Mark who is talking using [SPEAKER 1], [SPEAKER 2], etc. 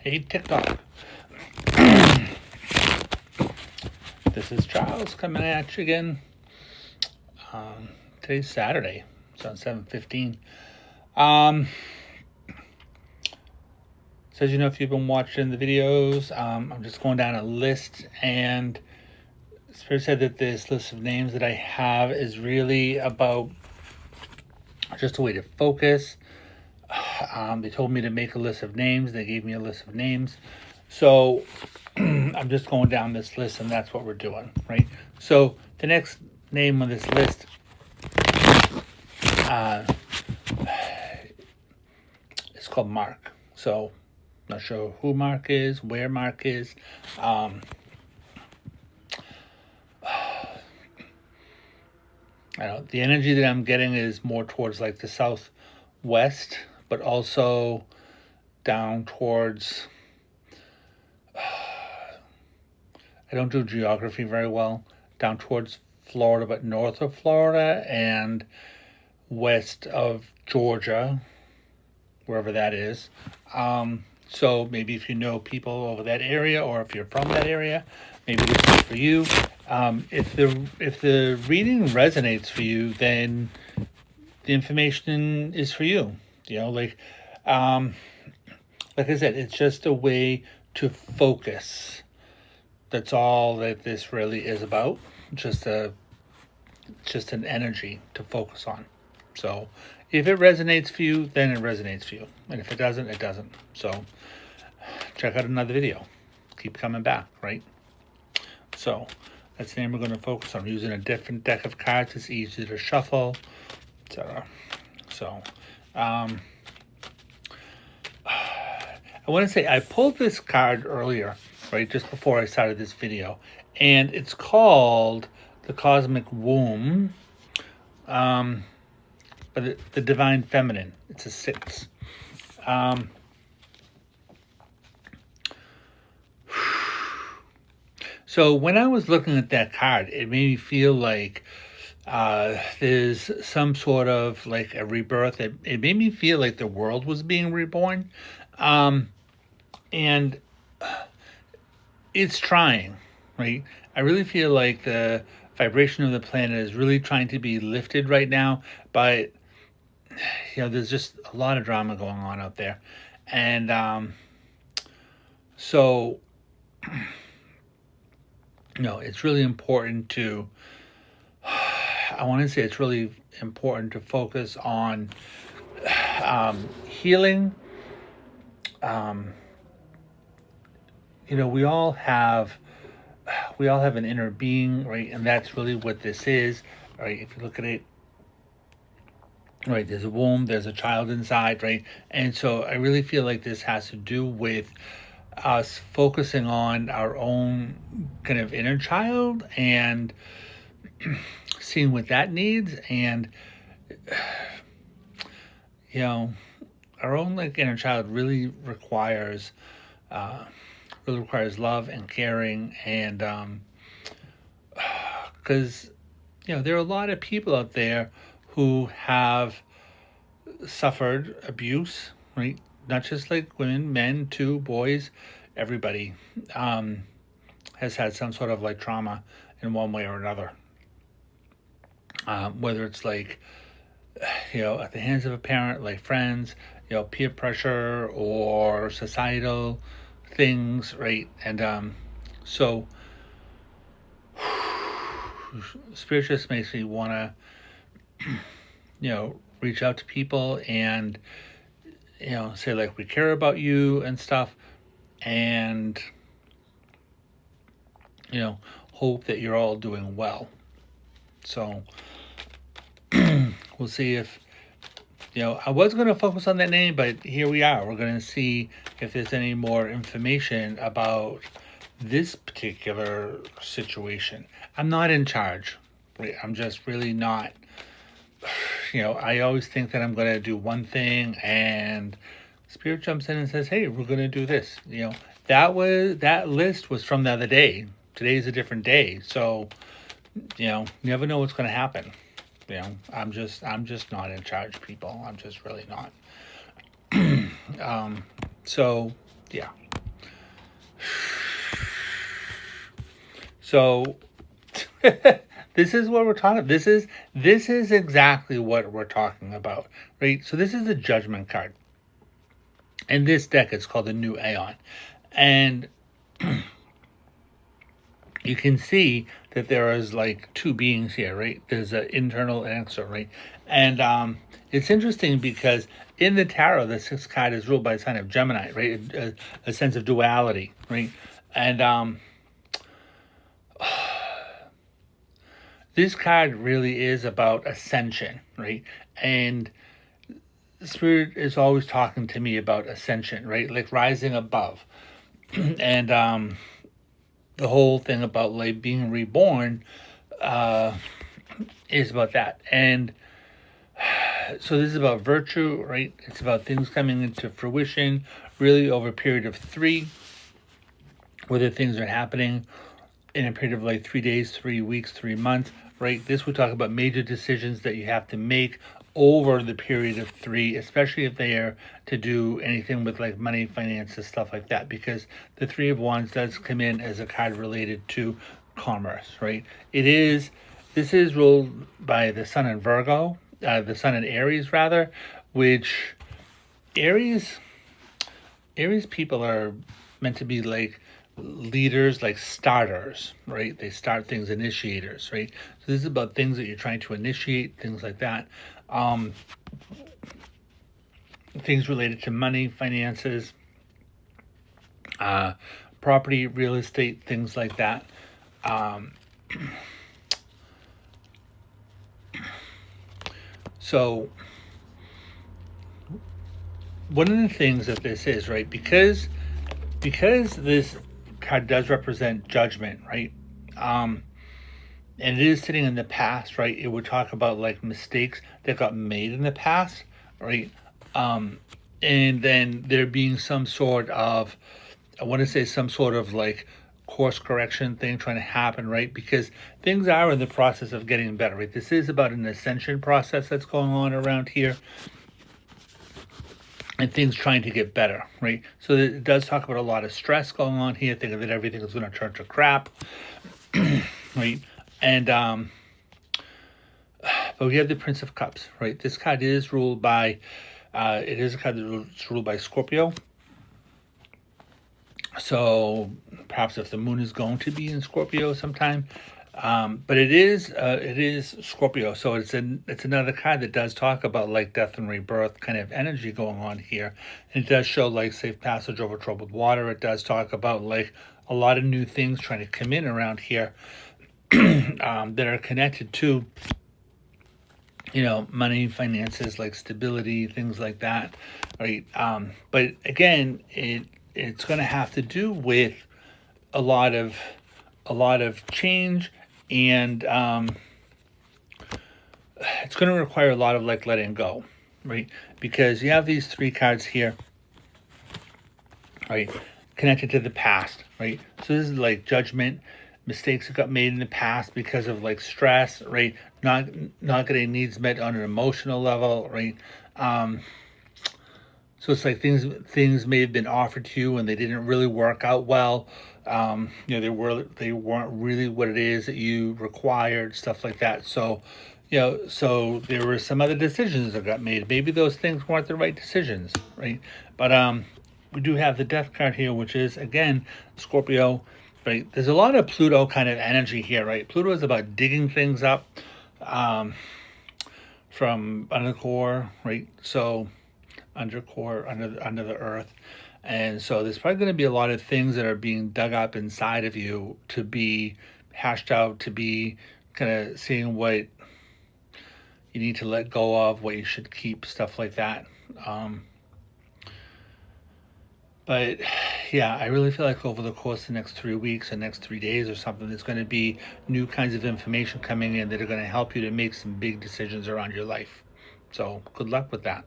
[SPEAKER 1] Hey, TikTok. This is Charles coming at you again. Today's Saturday. It's on 7:15. So as you know, if you've been watching the videos, I'm just going down a list, and Spirit said that this list of names that I have is really about just a way to focus. They told me to make a list of names. They gave me a list of names. So I'm just going down this list, and that's what we're doing, right? So the next name on this list is called Mark. So not sure who Mark is, where Mark is. I don't know, the energy that I'm getting is more towards like the southwest, but also down towards, I don't do geography very well, down towards Florida, but north of Florida and west of Georgia, wherever that is. So maybe if you know people over that area, or if you're from that area, maybe this is for you. If the reading resonates for you, then the information is for you. You know, like I said, it's just a way to focus. That's all that this really is about. Just an energy to focus on. So if it resonates for you, then it resonates for you. And if it doesn't, it doesn't. So check out another video. Keep coming back, right? So that's the name we're going to focus on. Using a different deck of cards. It's easy to shuffle, etc. So I want to say I pulled this card earlier, right, just before I started this video. And it's called the Cosmic Womb. But the Divine Feminine. It's a 6. So when I was looking at that card, it made me feel like there's some sort of like a rebirth. It made me feel like the world was being reborn. And it's trying, right? I really feel like the vibration of the planet is really trying to be lifted right now, but there's just a lot of drama going on out there. And so it's really important to, I want to say it's really important to focus on healing. We all have an inner being, right? And that's really what this is, right? If you look at it, right, there's a womb, there's a child inside, right? And so I really feel like this has to do with us focusing on our own kind of inner child and seeing what that needs. And our own like inner child really requires love and caring, and because there are a lot of people out there who have suffered abuse, right? Not just like women, men too, boys, everybody has had some sort of like trauma in one way or another. Whether it's like, at the hands of a parent, like friends, peer pressure or societal things, right? And so Spirit just makes me want to reach out to people and say like we care about you and stuff, and hope that you're all doing well. So we'll see if I was going to focus on that name, but here we are. We're going to see if there's any more information about this particular situation. I'm not in charge. Right? I'm just really not. I always think that I'm going to do one thing, and Spirit jumps in and says, "Hey, we're going to do this." That list was from the other day. Today's a different day, so you never know what's going to happen. I'm just not in charge, people. I'm just really not. So yeah. So this is what we're talking. This is exactly what we're talking about, right? So this is the Judgment card. In this deck, it's called the New Aeon, and you can see that there is like two beings here, right? There's an internal and external, right? And it's interesting because in the tarot, the sixth card is ruled by the sign of Gemini, right? A sense of duality, right? And this card really is about ascension, right? And Spirit is always talking to me about ascension, right? Like rising above. And the whole thing about like being reborn is about that. And so this is about virtue, right? It's about things coming into fruition really over a period of 3, whether things are happening in a period of like 3 days, 3 weeks, 3 months, right? This would talk about major decisions that you have to make over the period of 3, especially if they are to do anything with like money, finances, stuff like that, because the 3 of Wands does come in as a card related to commerce, right? This is ruled by the Sun in Virgo, the Sun in Aries rather, which Aries people are meant to be like leaders, like starters, right? They start things, initiators, right? So this is about things that you're trying to initiate, things like that. Things related to money, finances, property, real estate, things like that. So one of the things that this is, right, because this card does represent judgment, right? And it is sitting in the past, right? It would talk about like mistakes that got made in the past, right? And then there being some sort of, I want to say some sort of like course correction thing trying to happen, right? Because things are in the process of getting better, right? This is about an ascension process that's going on around here, and things trying to get better, right? So it does talk about a lot of stress going on here, thinking that everything is going to turn to crap, right? And but we have the Prince of Cups, right? This card is ruled by, it is a card that's ruled by Scorpio. So perhaps if the moon is going to be in Scorpio sometime, but it is Scorpio. So it's another card that does talk about like death and rebirth kind of energy going on here. And it does show like safe passage over troubled water. It does talk about like a lot of new things trying to come in around here. That are connected to, money, finances, like stability, things like that, right? But again, it's going to have to do with a lot of change, and it's going to require a lot of like letting go, right? Because you have these 3 cards here, right, connected to the past, right? So this is like judgment, mistakes that got made in the past because of like stress, right? Not getting needs met on an emotional level, right? So it's like things may have been offered to you and they didn't really work out well. They weren't really what it is that you required, stuff like that. So, so there were some other decisions that got made. Maybe those things weren't the right decisions, right? But we do have the Death card here, which is again Scorpio. Right, there's a lot of Pluto kind of energy here, right? Pluto is about digging things up from under the core, right? So under the earth, and so there's probably going to be a lot of things that are being dug up inside of you to be hashed out, to be kind of seeing what you need to let go of, what you should keep, stuff like that. But yeah, I really feel like over the course of the next 3 weeks or next 3 days or something, there's going to be new kinds of information coming in that are going to help you to make some big decisions around your life. So good luck with that.